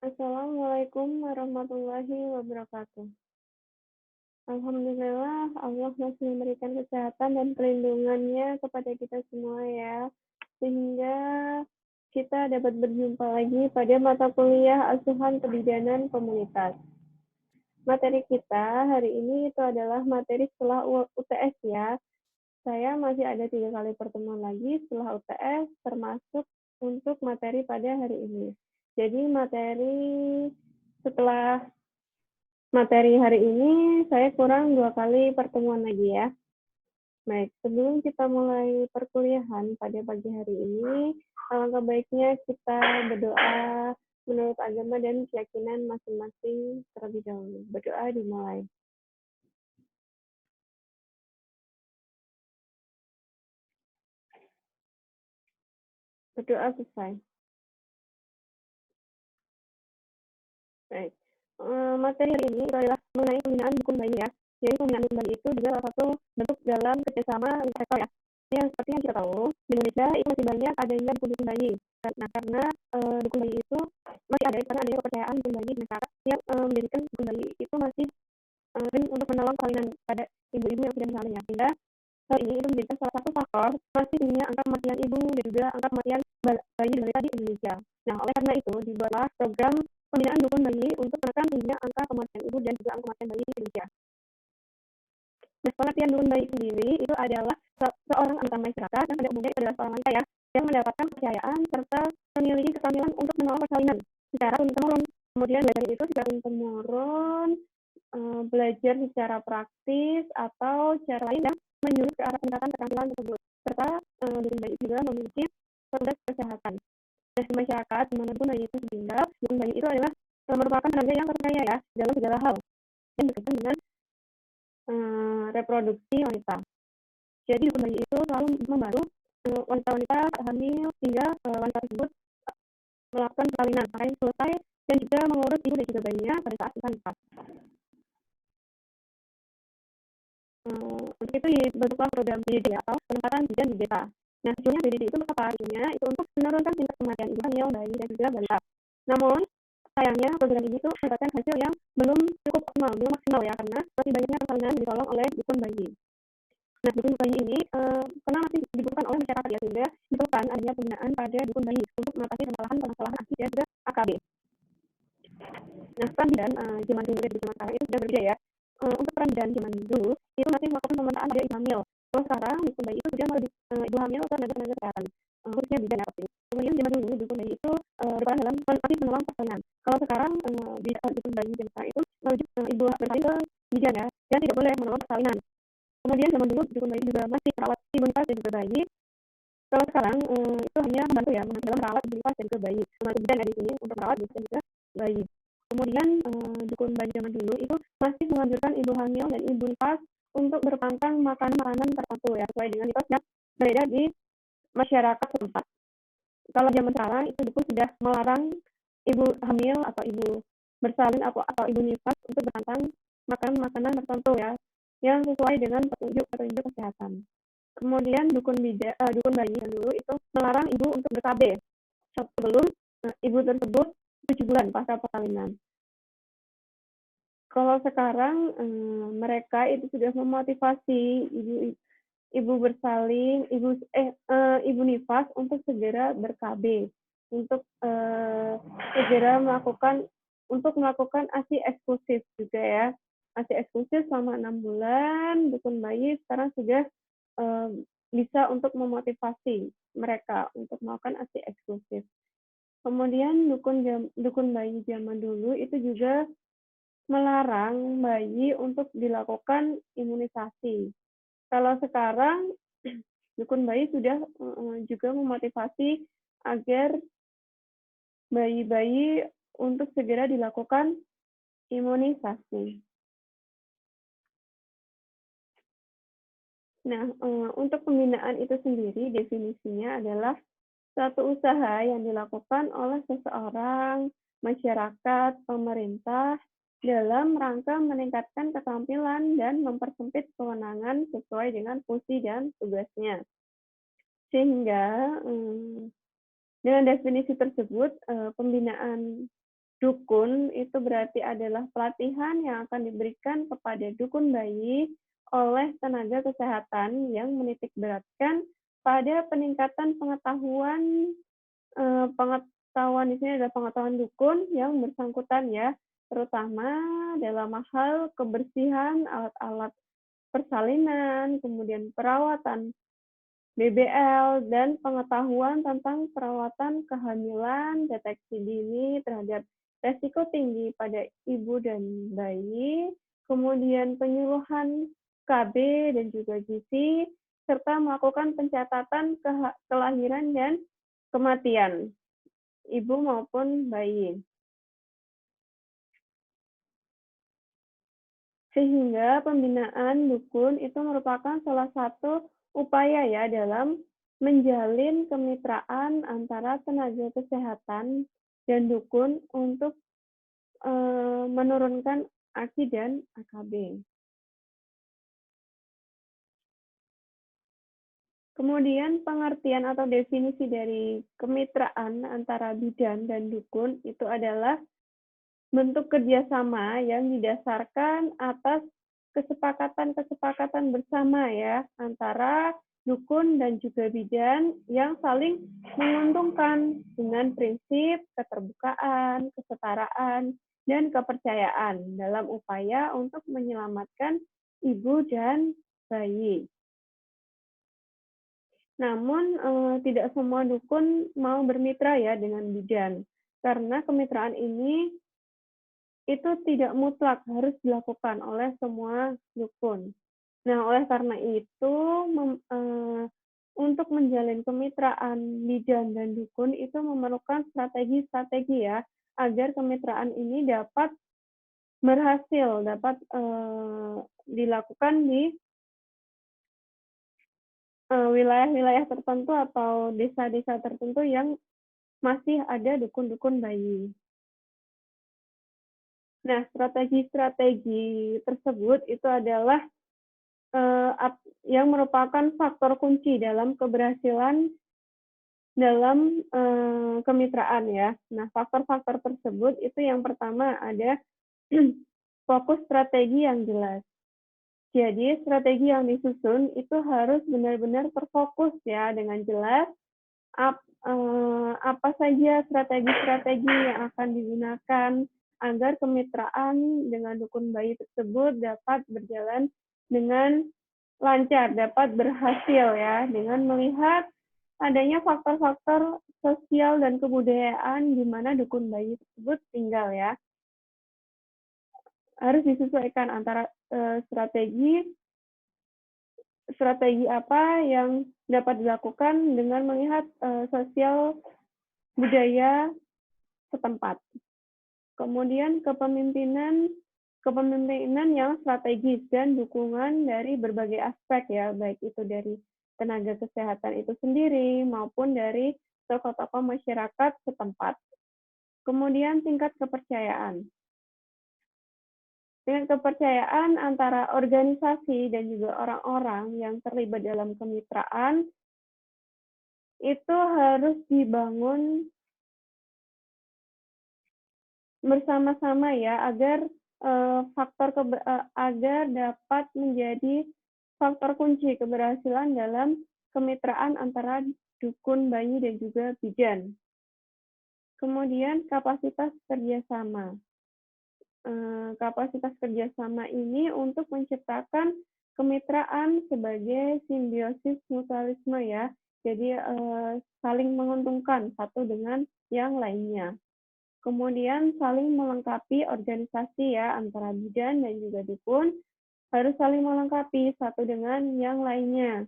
Assalamualaikum warahmatullahi wabarakatuh. Alhamdulillah Allah masih memberikan kesehatan dan perlindungannya kepada kita semua ya, sehingga kita dapat berjumpa lagi pada mata kuliah Asuhan Kebidanan Komunitas. Materi kita hari ini itu adalah materi setelah UTS ya. Saya masih ada 3 kali pertemuan lagi setelah UTS, termasuk untuk materi pada hari ini. Jadi setelah materi hari ini, saya kurang 2 kali pertemuan lagi ya. Baik, sebelum kita mulai perkuliahan pada pagi hari ini, alangkah baiknya kita berdoa menurut agama dan keyakinan masing-masing terlebih dahulu. Berdoa dimulai. Berdoa selesai. Baik. Materi hari ini adalah mengenai pembinaan dukun bayi ya. Jadi pembinaan dukun bayi itu juga salah satu bentuk dalam kerjasama lintas sektor ya. Yang seperti yang kita tahu, di Indonesia itu masih banyak adanya dukun bayi. Karena dukun bayi itu masih ada karena adanya kepercayaan dukun bayi di masyarakat yang menjadikan dukun bayi itu masih untuk menolong salinan pada ibu-ibu yang sudah misalnya. Sehingga hal ini itu menjadi salah satu faktor masih tingginya angka kematian ibu dan juga angka kematian bayi dan balita di Indonesia. Nah, oleh karena itu dibuatlah program pembinaan dukun bayi untuk menekan tingginya angka kematian ibu dan juga angka kematian bayi di Indonesia. Nah, pengertian dukun bayi sendiri itu adalah seorang anggota masyarakat yang pada umumnya adalah seorang wanita ya, yang mendapatkan kepercayaan serta memiliki keterampilan untuk menolong persalinan secara turun-temurun. Kemudian belajar itu secara turun-temurun, belajar secara praktis atau cara lain yang menjurus ke arah peningkatan keterampilan tersebut. Serta dukun bayi juga memiliki petugas kesehatan. Nah, di masyarakat di mana dukun bayi itu tinggal, dukun bayi itu adalah merupakan tenaga yang terpercaya ya dalam segala hal yang berkaitan dengan reproduksi wanita. Jadi dukun bayi itu selalu membantu wanita-wanita hamil hingga wanita tersebut melakukan persalinan sampai selesai dan juga mengurus ibu dan juga bayinya pada saat kita nikah. Untuk itu dibentuklah program BDD atau penempatan bidan di desa. Nah, tujuannya BDD itu apa? Tujuannya itu untuk menurunkan tingkat kematian ibu hamil, bayi, dan juga balita. Namun, sayangnya program ini tuh mendapatkan hasil yang belum cukup optimal, belum maksimal ya, karena masih banyaknya persalinan ditolong oleh dukun bayi. Nah, dukun bayi ini karena masih dibutuhkan oleh masyarakat ya, sehingga diperlukan adanya pembinaan pada dukun bayi untuk mengatasi permasalahan aktif dan juga AKB. Nah, peran bidan zaman dulu dan zaman sekarang itu sudah berbeda ya. Untuk peran bidan zaman dulu itu masih melakukan pemeriksaan pada ibu hamil. Kalau sekarang dukun bayi itu sudah melalui ibu hamil atau tenaga kesehatan, khususnya bidan ya pasti. Kemudian zaman dulu dukun bayi itu berperan dalam masih menolong persalinan. Kalau sekarang dukun bayi zaman sekarang itu merujuk ibu bersalin ke bidan ya, dan tidak boleh menolong persalinan. Kemudian zaman dulu dukun bayi juga masih merawat ibu nifas dan juga bayi. Kalau sekarang itu hanya membantu ya dalam merawat ibu nifas dan juga bayi. Membantu bidan ya di sini untuk merawat dan juga bayi. Kemudian dukun bayi zaman dulu itu masih menganjurkan ibu hamil dan ibu nifas untuk berpantang makanan-makanan tertentu ya sesuai dengan mitos yang beredar di masyarakat setempat. Kalau zaman sekarang itu dukun sudah melarang ibu hamil atau ibu bersalin atau ibu nifas untuk berpantang makan makanan tertentu ya yang sesuai dengan petunjuk kesehatan. Kemudian dukun bayi yang dulu itu melarang ibu untuk ber-KB sebelum ibu tersebut 7 bulan pasca persalinan. Kalau sekarang mereka itu sudah memotivasi ibu bersalin, ibu nifas untuk segera ber-KB, untuk segera melakukan ASI eksklusif juga ya. ASI eksklusif selama 6 bulan, dukun bayi sekarang sudah bisa untuk memotivasi mereka untuk melakukan ASI eksklusif. Kemudian dukun bayi zaman dulu itu juga melarang bayi untuk dilakukan imunisasi. Kalau sekarang dukun bayi sudah juga memotivasi agar bayi-bayi untuk segera dilakukan imunisasi. Nah, untuk pembinaan itu sendiri definisinya adalah suatu usaha yang dilakukan oleh seseorang, masyarakat, pemerintah dalam rangka meningkatkan keterampilan dan mempersempit kewenangan sesuai dengan fungsi dan tugasnya. Sehingga dengan definisi tersebut, pembinaan Dukun itu berarti adalah pelatihan yang akan diberikan kepada dukun bayi oleh tenaga kesehatan yang menitik beratkan pada peningkatan pengetahuan. Pengetahuan di sini adalah pengetahuan dukun yang bersangkutan ya, terutama dalam hal kebersihan alat-alat persalinan, kemudian perawatan BBL, dan pengetahuan tentang perawatan kehamilan, deteksi dini terhadap resiko tinggi pada ibu dan bayi, kemudian penyuluhan KB dan juga gizi, serta melakukan pencatatan kelahiran dan kematian ibu maupun bayi. Sehingga pembinaan dukun itu merupakan salah satu upaya ya dalam menjalin kemitraan antara tenaga kesehatan dan dukun untuk menurunkan AKI dan AKB. Kemudian pengertian atau definisi dari kemitraan antara bidan dan dukun itu adalah bentuk kerjasama yang didasarkan atas kesepakatan-kesepakatan bersama ya antara dukun dan juga bidan yang saling menguntungkan dengan prinsip keterbukaan, kesetaraan, dan kepercayaan dalam upaya untuk menyelamatkan ibu dan bayi. Namun tidak semua dukun mau bermitra ya dengan bidan, karena kemitraan ini itu tidak mutlak harus dilakukan oleh semua dukun. Nah, oleh karena itu, untuk menjalin kemitraan bidan dan dukun itu memerlukan strategi-strategi ya, agar kemitraan ini dapat berhasil, dapat dilakukan di wilayah-wilayah tertentu atau desa-desa tertentu yang masih ada dukun-dukun bayi. Nah, strategi-strategi tersebut itu adalah yang merupakan faktor kunci dalam keberhasilan dalam kemitraan ya. Nah, faktor-faktor tersebut itu yang pertama ada fokus strategi yang jelas. Jadi, strategi yang disusun itu harus benar-benar terfokus ya dengan jelas apa saja strategi-strategi yang akan digunakan agar kemitraan dengan dukun bayi tersebut dapat berjalan dengan lancar, dapat berhasil ya, dengan melihat adanya faktor-faktor sosial dan kebudayaan di mana dukun bayi tersebut tinggal ya. Harus disesuaikan antara strategi apa yang dapat dilakukan dengan melihat sosial budaya setempat. Kemudian kepemimpinan yang strategis dan dukungan dari berbagai aspek ya, baik itu dari tenaga kesehatan itu sendiri maupun dari tokoh-tokoh masyarakat setempat. Kemudian tingkat kepercayaan. Tingkat kepercayaan antara organisasi dan juga orang-orang yang terlibat dalam kemitraan itu harus dibangun bersama-sama ya agar agar dapat menjadi faktor kunci keberhasilan dalam kemitraan antara dukun bayi dan juga bidan. Kemudian kapasitas kerjasama. Kapasitas kerjasama ini untuk menciptakan kemitraan sebagai simbiosis mutualisme ya. Jadi saling menguntungkan satu dengan yang lainnya. Kemudian saling melengkapi organisasi ya antara bidan dan juga dukun harus saling melengkapi satu dengan yang lainnya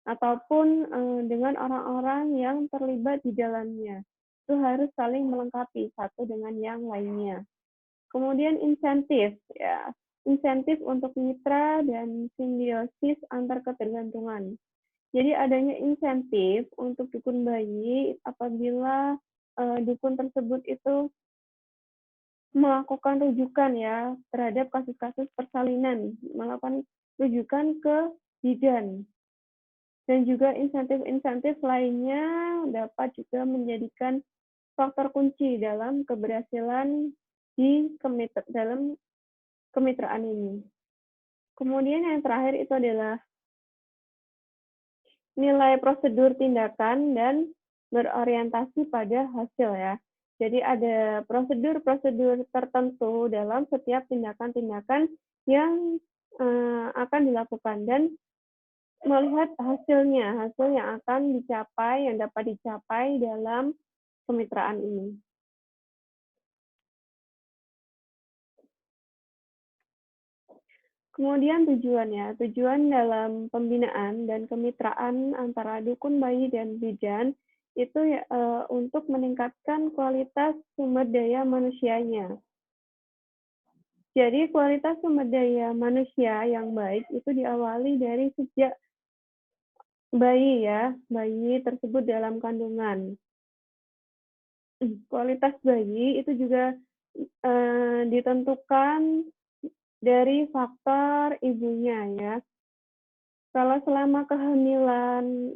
ataupun dengan orang-orang yang terlibat di dalamnya. Itu harus saling melengkapi satu dengan yang lainnya. Kemudian insentif ya. Insentif untuk mitra dan simbiosis antar ketergantungan. Jadi adanya insentif untuk dukun bayi apabila dukun tersebut itu melakukan rujukan ya terhadap kasus-kasus persalinan, melakukan rujukan ke bidan. Dan juga insentif-insentif lainnya dapat juga menjadikan faktor kunci dalam keberhasilan di dalam kemitraan ini. Kemudian yang terakhir itu adalah nilai prosedur tindakan dan berorientasi pada hasil ya. Jadi ada prosedur-prosedur tertentu dalam setiap tindakan-tindakan yang akan dilakukan dan melihat hasilnya, hasil yang akan dicapai, yang dapat dicapai dalam kemitraan ini. Kemudian tujuannya, tujuan dalam pembinaan dan kemitraan antara dukun bayi dan bidan itu ya, untuk meningkatkan kualitas sumber daya manusianya. Jadi kualitas sumber daya manusia yang baik itu diawali dari sejak bayi ya, bayi tersebut dalam kandungan. Kualitas bayi itu juga ditentukan dari faktor ibunya ya. Kalau selama kehamilan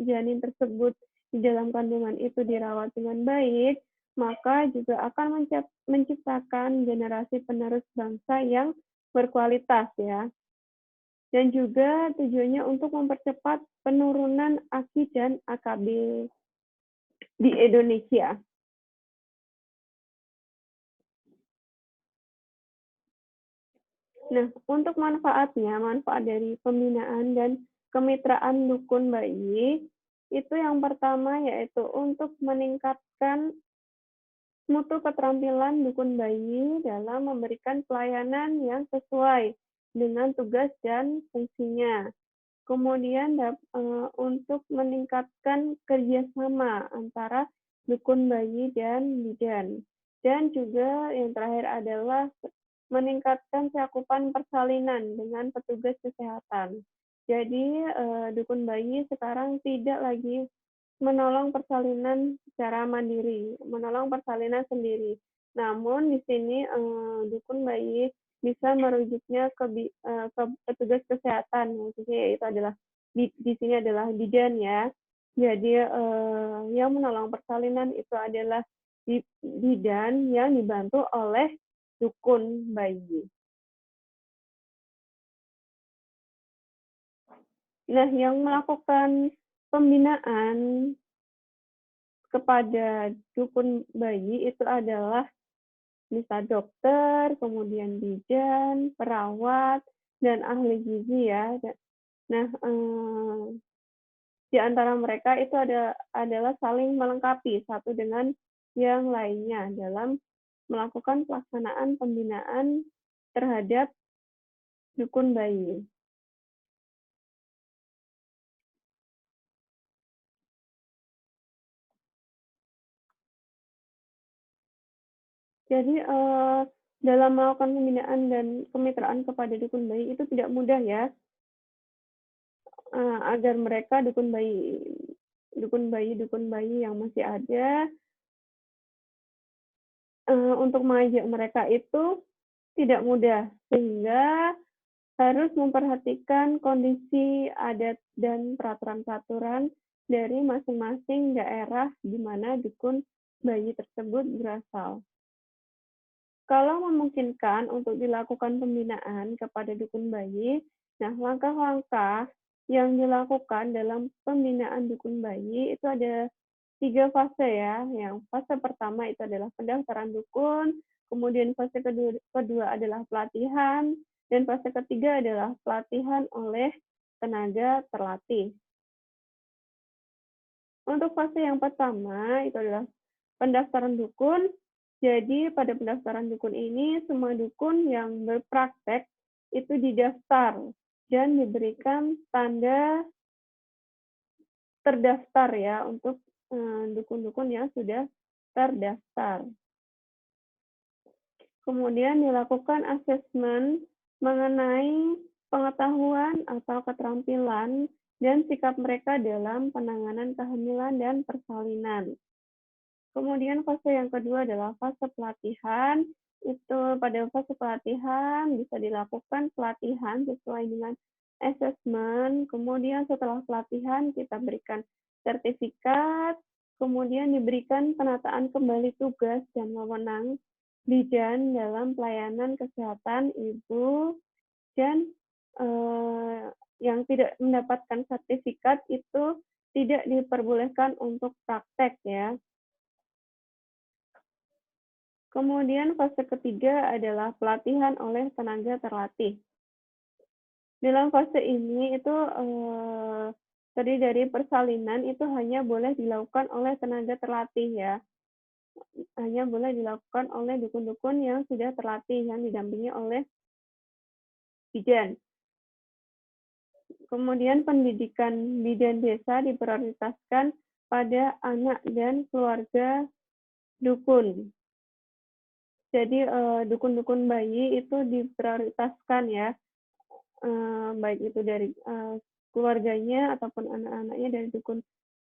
janin tersebut di dalam kandungan itu dirawat dengan baik, maka juga akan menciptakan generasi penerus bangsa yang berkualitas ya. Dan juga tujuannya untuk mempercepat penurunan AKI dan AKB di Indonesia. Nah, untuk manfaatnya, manfaat dari pembinaan dan kemitraan dukun bayi, itu yang pertama yaitu untuk meningkatkan mutu keterampilan dukun bayi dalam memberikan pelayanan yang sesuai dengan tugas dan fungsinya. Kemudian untuk meningkatkan kerjasama antara dukun bayi dan bidan. Dan juga yang terakhir adalah meningkatkan cakupan persalinan dengan petugas kesehatan. Jadi dukun bayi sekarang tidak lagi menolong persalinan secara mandiri, menolong persalinan sendiri. Namun di sini dukun bayi bisa merujuknya ke petugas kesehatan, maksudnya yaitu adalah di sini adalah bidan ya. Jadi yang menolong persalinan itu adalah bidan yang dibantu oleh dukun bayi. Nah, yang melakukan pembinaan kepada dukun bayi itu adalah bisa dokter, kemudian bidan, perawat, dan ahli gizi ya. Nah, di antara mereka itu adalah saling melengkapi satu dengan yang lainnya dalam melakukan pelaksanaan pembinaan terhadap dukun bayi. Jadi dalam melakukan pembinaan dan kemitraan kepada dukun bayi itu tidak mudah ya, agar mereka dukun bayi yang masih ada untuk mengajak mereka itu tidak mudah, sehingga harus memperhatikan kondisi adat dan peraturan-peraturan dari masing-masing daerah di mana dukun bayi tersebut berasal. Kalau memungkinkan untuk dilakukan pembinaan kepada dukun bayi, nah langkah-langkah yang dilakukan dalam pembinaan dukun bayi itu ada 3 fase ya. Yang fase pertama itu adalah pendaftaran dukun, kemudian fase kedua adalah pelatihan, dan fase ketiga adalah pelatihan oleh tenaga terlatih. Untuk fase yang pertama itu adalah pendaftaran dukun. Jadi pada pendaftaran dukun ini semua dukun yang berpraktek itu didaftar dan diberikan tanda terdaftar ya untuk dukun-dukun yang sudah terdaftar. Kemudian dilakukan asesmen mengenai pengetahuan atau keterampilan dan sikap mereka dalam penanganan kehamilan dan persalinan. Kemudian fase yang kedua adalah fase pelatihan. Itu pada fase pelatihan bisa dilakukan pelatihan sesuai dengan asesmen. Kemudian setelah pelatihan kita berikan sertifikat Kemudian diberikan penataan kembali tugas dan wewenang bidan dalam pelayanan kesehatan ibu dan yang tidak mendapatkan sertifikat itu tidak diperbolehkan untuk praktek ya. Kemudian fase ketiga adalah pelatihan oleh tenaga terlatih. Dalam fase ini itu terdiri dari persalinan itu hanya boleh dilakukan oleh tenaga terlatih ya. Hanya boleh dilakukan oleh dukun-dukun yang sudah terlatih yang didampingi oleh bidan. Kemudian pendidikan bidan desa diprioritaskan pada anak dan keluarga dukun. Jadi dukun-dukun bayi itu diprioritaskan ya, baik itu dari keluarganya ataupun anak-anaknya dari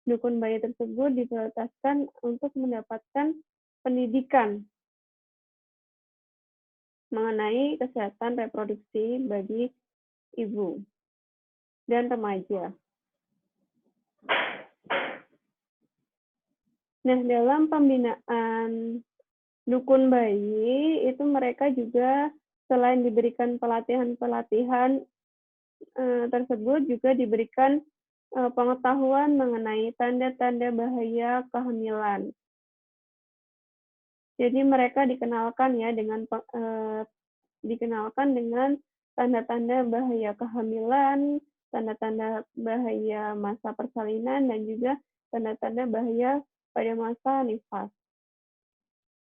dukun bayi tersebut diprioritaskan untuk mendapatkan pendidikan mengenai kesehatan reproduksi bagi ibu dan remaja. Nah, dalam pembinaan dukun bayi itu mereka juga selain diberikan pelatihan-pelatihan tersebut juga diberikan pengetahuan mengenai tanda-tanda bahaya kehamilan. Jadi mereka dikenalkan ya dengan tanda-tanda bahaya kehamilan, tanda-tanda bahaya masa persalinan, dan juga tanda-tanda bahaya pada masa nifas.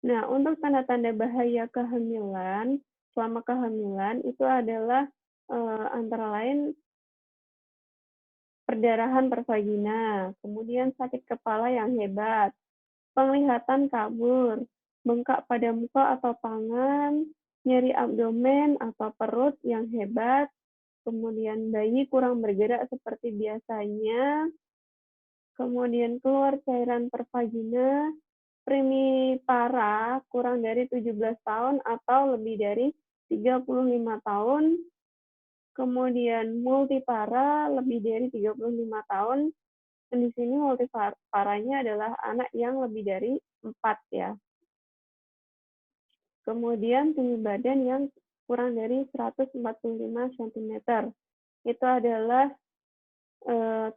Nah, untuk tanda-tanda bahaya kehamilan, selama kehamilan itu adalah antara lain perdarahan persvagina, kemudian sakit kepala yang hebat, penglihatan kabur, bengkak pada muka atau tangan, nyeri abdomen atau perut yang hebat, kemudian bayi kurang bergerak seperti biasanya, kemudian keluar cairan pervagina, primipara kurang dari 17 tahun atau lebih dari 35 tahun, kemudian multipara lebih dari 35 tahun, dan di sini multiparanya adalah anak yang lebih dari 4 ya. Kemudian tinggi badan yang kurang dari 145 cm. Itu adalah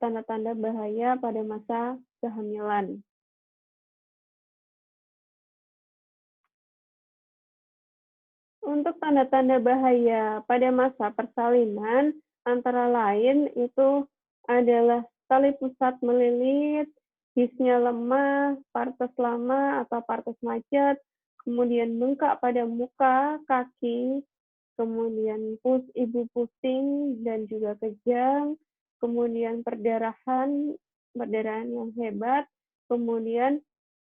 tanda-tanda bahaya pada masa kehamilan. Untuk tanda-tanda bahaya pada masa persalinan, antara lain itu adalah tali pusat melilit, hisnya lemah, partes lama atau partes macet, kemudian bengkak pada muka, kaki, kemudian ibu pusing dan juga kejang, kemudian perdarahan yang hebat, kemudian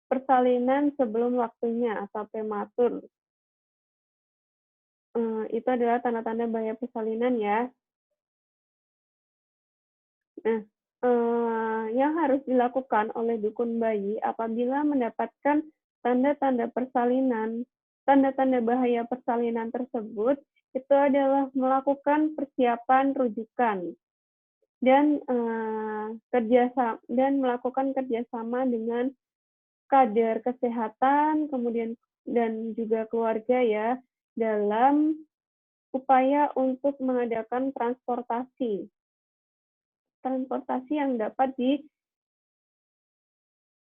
persalinan sebelum waktunya atau prematur. Itu adalah tanda-tanda bahaya persalinan ya. Nah, yang harus dilakukan oleh dukun bayi apabila mendapatkan tanda-tanda persalinan, tanda-tanda bahaya persalinan tersebut, itu adalah melakukan persiapan rujukan dan melakukan kerjasama dengan kader kesehatan, kemudian dan juga keluarga ya, dalam upaya untuk mengadakan transportasi yang dapat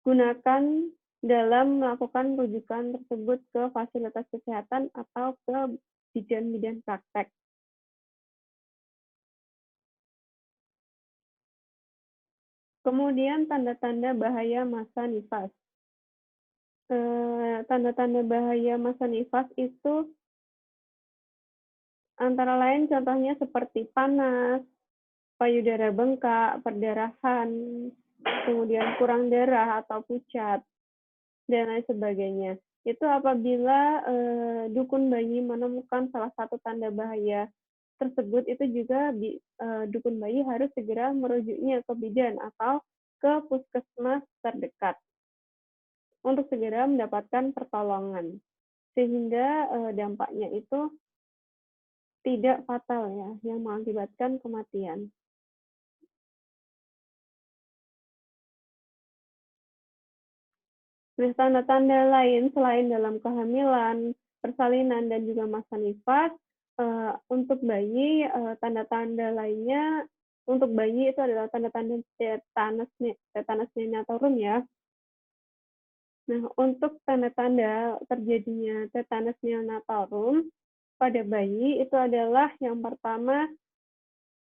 digunakan dalam melakukan rujukan tersebut ke fasilitas kesehatan atau ke bidan-bidan praktek. Kemudian tanda-tanda bahaya masa nifas. Tanda-tanda bahaya masa nifas itu antara lain contohnya seperti panas, payudara bengkak, perdarahan, kemudian kurang darah atau pucat, dan lain sebagainya. Itu apabila dukun bayi menemukan salah satu tanda bahaya tersebut, itu juga dukun bayi harus segera merujuknya ke bidan atau ke puskesmas terdekat untuk segera mendapatkan pertolongan, sehingga dampaknya itu tidak fatal ya, yang mengakibatkan kematian. Nah, tanda-tanda lain selain dalam kehamilan, persalinan, dan juga masa nifas, untuk bayi, tanda-tanda lainnya untuk bayi itu adalah tanda-tanda tetanus neonatal ya. Nah, untuk tanda-tanda terjadinya tetanus neonatal pada bayi itu adalah yang pertama,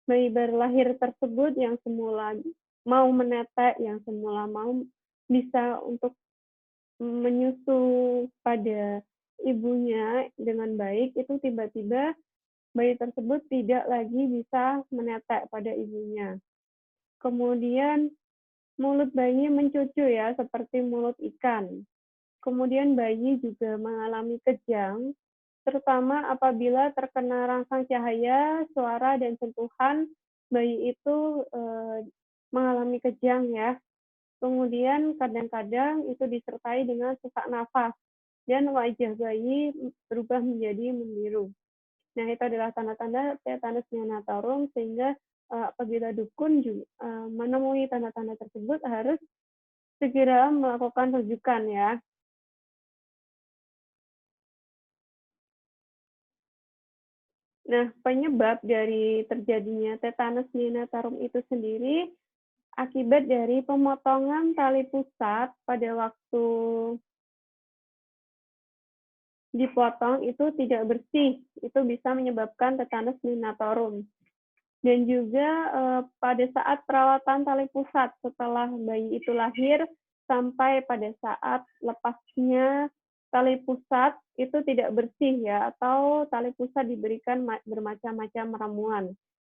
bayi baru lahir tersebut yang semula mau menetek, yang semula mau bisa untuk menyusu pada ibunya dengan baik, itu tiba-tiba bayi tersebut tidak lagi bisa menetek pada ibunya. Kemudian mulut bayi mencucu ya, seperti mulut ikan. Kemudian bayi juga mengalami kejang, terutama apabila terkena rangsang cahaya, suara, dan sentuhan, bayi itu mengalami kejang ya. Kemudian kadang-kadang itu disertai dengan sesak nafas dan wajah bayi berubah menjadi membiru. Nah, itu adalah tanda-tanda tetanus neonatal sehingga apabila dukun juga menemui tanda-tanda tersebut harus segera melakukan rujukan ya. Nah, penyebab dari terjadinya tetanus neonatal itu sendiri akibat dari pemotongan tali pusat pada waktu dipotong itu tidak bersih, itu bisa menyebabkan tetanus neonatal. Dan juga pada saat perawatan tali pusat setelah bayi itu lahir sampai pada saat lepasnya tali pusat itu tidak bersih ya, atau tali pusat diberikan bermacam-macam ramuan.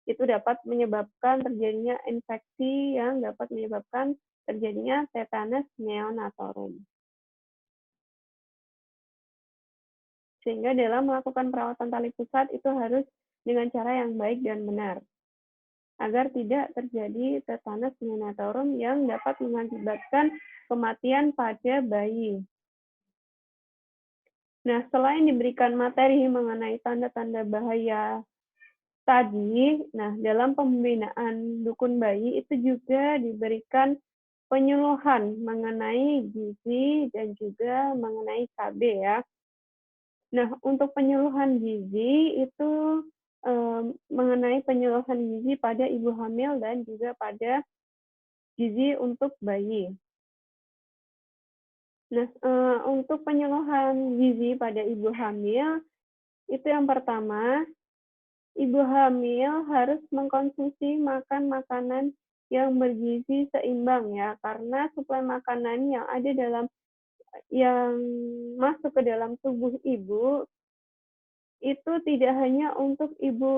Itu dapat menyebabkan terjadinya infeksi yang dapat menyebabkan terjadinya tetanus neonatal. Sehingga dalam melakukan perawatan tali pusat itu harus dengan cara yang baik dan benar, agar tidak terjadi tetanus neonatal yang dapat mengakibatkan kematian pada bayi. Nah, selain diberikan materi mengenai tanda-tanda bahaya tadi, nah dalam pembinaan dukun bayi itu juga diberikan penyuluhan mengenai gizi dan juga mengenai KB ya. Nah, untuk penyuluhan gizi itu mengenai penyuluhan gizi pada ibu hamil dan juga pada gizi untuk bayi. Nah, untuk penyuluhan gizi pada ibu hamil, itu yang pertama, ibu hamil harus mengkonsumsi makan makanan yang bergizi seimbang ya, karena suplai makanan yang masuk ke dalam tubuh ibu itu tidak hanya untuk ibu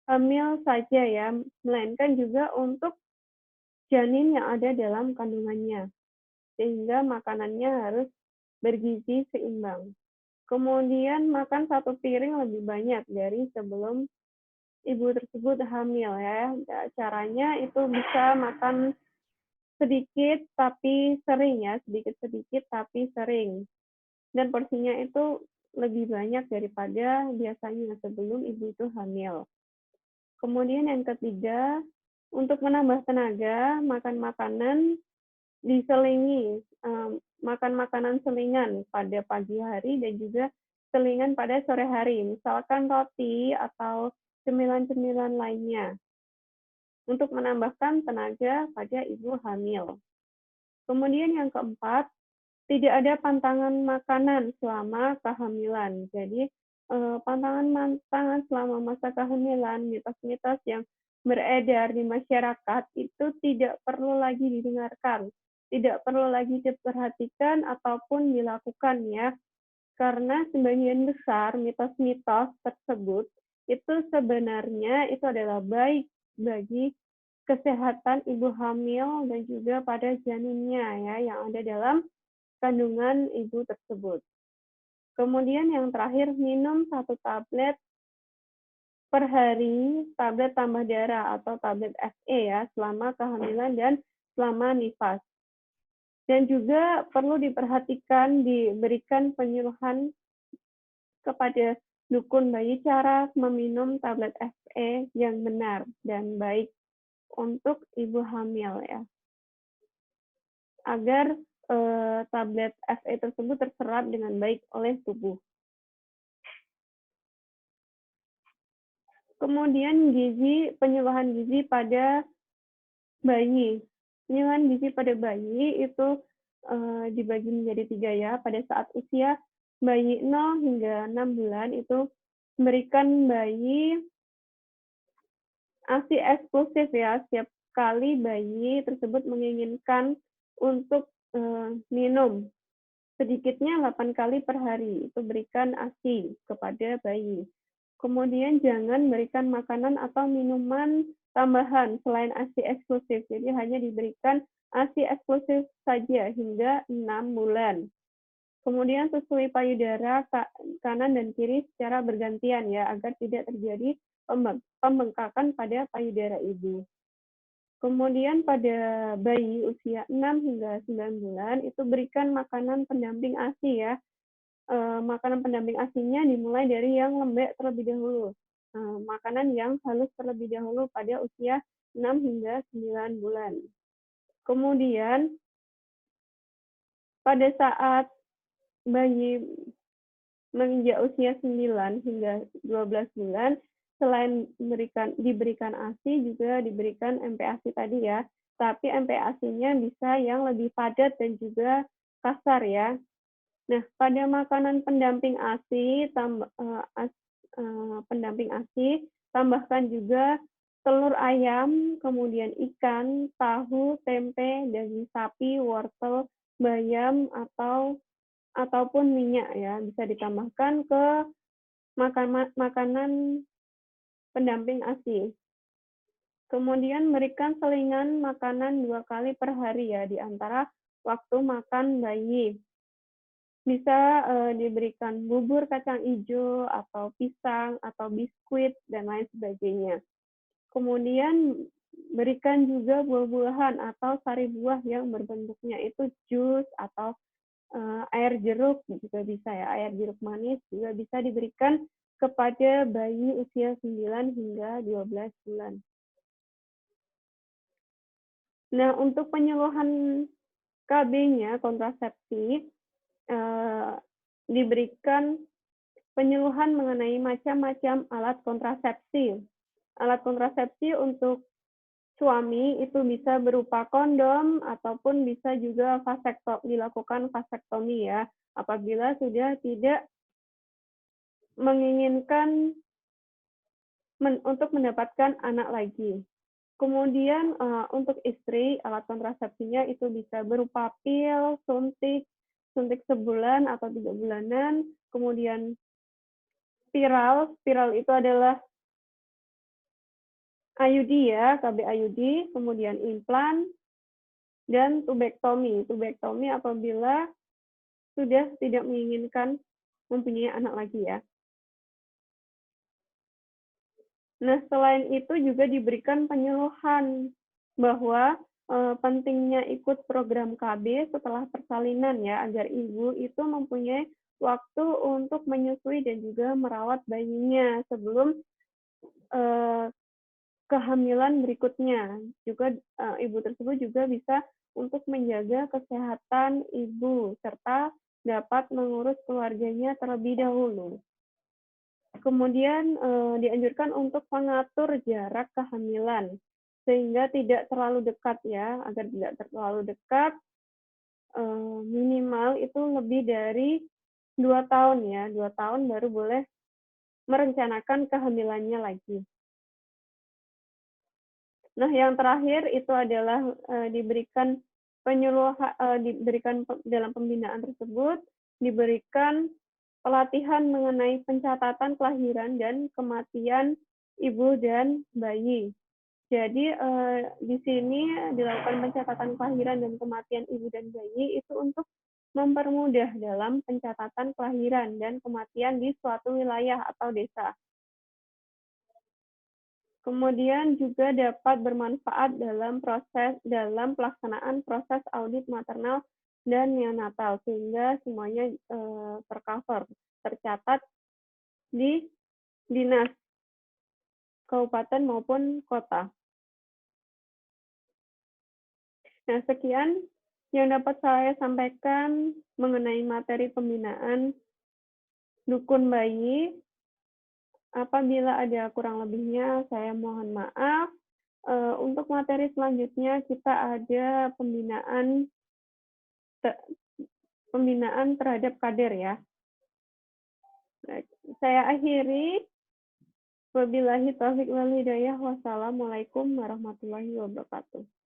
hamil saja ya, melainkan juga untuk janin yang ada dalam kandungannya. Sehingga makanannya harus bergizi seimbang. Kemudian makan 1 piring lebih banyak dari sebelum ibu tersebut hamil ya. Caranya itu bisa makan sedikit tapi sering ya, sedikit-sedikit tapi sering. Dan porsinya itu lebih banyak daripada biasanya sebelum ibu itu hamil. Kemudian yang ketiga, untuk menambah tenaga, makan makanan diselingi, makan makanan selingan pada pagi hari dan juga selingan pada sore hari, misalkan roti atau cemilan-cemilan lainnya, untuk menambahkan tenaga pada ibu hamil. Kemudian yang keempat, tidak ada pantangan makanan selama kehamilan. Jadi, pantangan selama masa kehamilan, mitos-mitos yang beredar di masyarakat itu tidak perlu lagi didengarkan, tidak perlu lagi diperhatikan ataupun dilakukan ya. Karena sebagian besar mitos-mitos tersebut itu sebenarnya itu adalah baik bagi kesehatan ibu hamil dan juga pada janinnya ya yang ada dalam kandungan ibu tersebut. Kemudian yang terakhir, minum 1 tablet per hari, tablet tambah darah atau tablet FE ya, selama kehamilan dan selama nifas. Dan juga perlu diperhatikan diberikan penyuluhan kepada dukun bayi cara meminum tablet FE yang benar dan baik untuk ibu hamil ya. Agar tablet FE tersebut terserap dengan baik oleh tubuh. Kemudian penyuluhan gizi pada bayi. Penyuluhan gizi pada bayi itu dibagi menjadi 3 ya. Pada saat usia bayi 0 hingga 6 bulan itu memberikan bayi ASI eksklusif ya. Setiap kali bayi tersebut menginginkan untuk minum sedikitnya 8 kali per hari, itu berikan ASI kepada bayi. Kemudian jangan berikan makanan atau minuman tambahan selain ASI eksklusif. Jadi hanya diberikan ASI eksklusif saja hingga 6 bulan. Kemudian susui payudara kanan dan kiri secara bergantian ya, agar tidak terjadi pembengkakan pada payudara ibu. Kemudian pada bayi usia 6 hingga 9 bulan itu berikan makanan pendamping ASI ya. Makanan pendamping ASI-nya dimulai dari yang lembek terlebih dahulu. Makanan yang halus terlebih dahulu pada usia 6 hingga 9 bulan. Kemudian pada saat bayi menginjak usia 9 hingga 12 bulan, selain diberikan ASI, juga diberikan MPASI tadi ya. Tapi MPASI-nya bisa yang lebih padat dan juga kasar ya. Nah, pada makanan pendamping ASI, tambahkan juga telur ayam, kemudian ikan, tahu, tempe, daging sapi, wortel, bayam, ataupun minyak ya, bisa ditambahkan ke makanan pendamping ASI. Kemudian berikan selingan makanan 2 kali per hari ya, di antara waktu makan bayi. Bisa diberikan bubur kacang hijau, atau pisang, atau biskuit, dan lain sebagainya. Kemudian berikan juga buah-buahan atau sari buah yang berbentuknya itu jus atau air jeruk juga bisa ya, air jeruk manis juga bisa diberikan kepada bayi usia 9 hingga 12 bulan. Nah, untuk penyuluhan KB-nya, kontrasepsi, diberikan penyuluhan mengenai macam-macam alat kontrasepsi. Alat kontrasepsi untuk suami itu bisa berupa kondom ataupun bisa juga dilakukan vasektomi ya, apabila sudah tidak menginginkan untuk mendapatkan anak lagi. Kemudian untuk istri, alat kontrasepsinya itu bisa berupa pil, suntik sebulan atau 3 bulanan, kemudian spiral itu adalah IUD ya, KB IUD, kemudian implan, dan tubektomi. Tubektomi apabila sudah tidak menginginkan mempunyai anak lagi ya. Nah, selain itu juga diberikan penyuluhan bahwa pentingnya ikut program KB setelah persalinan ya, agar ibu itu mempunyai waktu untuk menyusui dan juga merawat bayinya sebelum kehamilan berikutnya. Juga ibu tersebut juga bisa untuk menjaga kesehatan ibu serta dapat mengurus keluarganya terlebih dahulu. Kemudian dianjurkan untuk mengatur jarak kehamilan sehingga tidak terlalu dekat ya, agar tidak terlalu dekat, minimal itu lebih dari 2 tahun ya, 2 tahun baru boleh merencanakan kehamilannya lagi. Nah, yang terakhir itu adalah diberikan dalam pembinaan tersebut, diberikan pelatihan mengenai pencatatan kelahiran dan kematian ibu dan bayi. Jadi di sini dilakukan pencatatan kelahiran dan kematian ibu dan bayi itu untuk mempermudah dalam pencatatan kelahiran dan kematian di suatu wilayah atau desa. Kemudian juga dapat bermanfaat dalam pelaksanaan proses audit maternal dan neonatal, sehingga semuanya tercatat di dinas kabupaten maupun kota. Nah, sekian Yang dapat saya sampaikan mengenai materi pembinaan dukun bayi, apabila ada kurang lebihnya saya mohon maaf. Untuk materi selanjutnya kita ada te pembinaan terhadap kader ya. Baik, saya akhiri, wabillahi taufik wal hidayah. Wassalamualaikum warahmatullahi wabarakatuh.